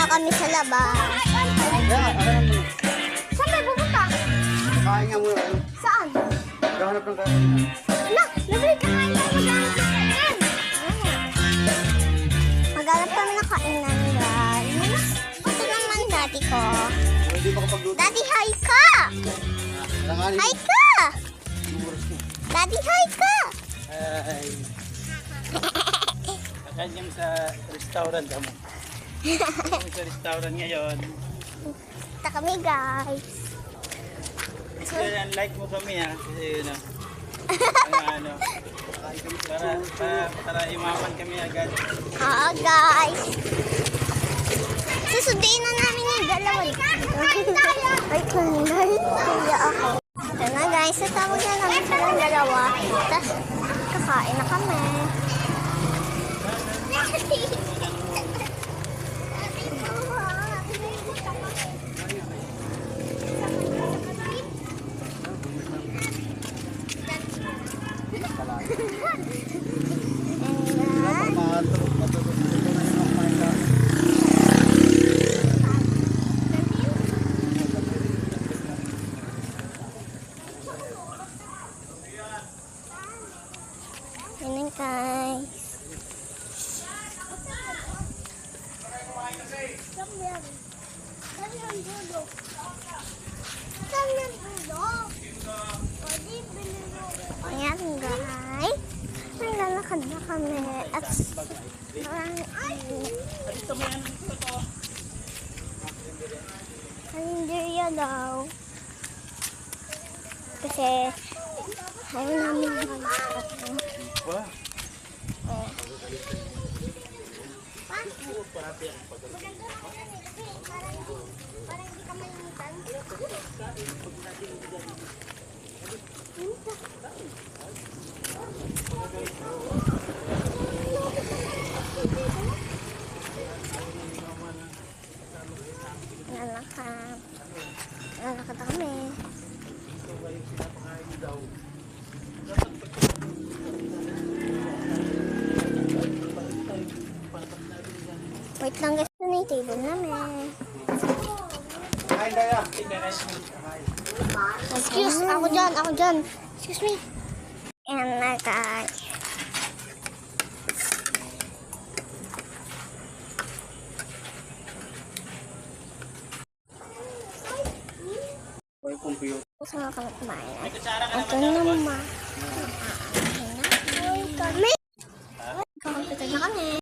na kami sa labas. Saan tayo pupunta? Kain nga muna. Saan? Gahanap ng kain. Ala, nabili ka kain tayo. Maghanap kami ng kainan, guys. Ito naman dati ko. Hindi pa kapagluto. Daddy, hi ka! Langanin. Hi ka! Daddy, hi ka! Ay. Kanyang sa restaurant kamo. Kami sa restaurant ngayon. Kita kami, guys. So, yan, like mo kami ha. Kasi yun o. Ano, para imaman kami agad. Oo, guys. Susunduin na namin yung dalawa. Ay, kanay. Kaya ako. Ito na, guys. Tatawag na namin silang dalawa. Tapos, kakain na kami. Ayan, guys. Ayan, guys. Naglalakad na kami. At karinderya daw. Kasi ayaw namin mag-stop. Wah. Nalakad kami. Wait lang guys, ito na yung table namin. Kain tayo. Excuse, ako dyan. Excuse me. Ayan na guys. May computer. Gusto nga kami kumain. Ito naman. Kami.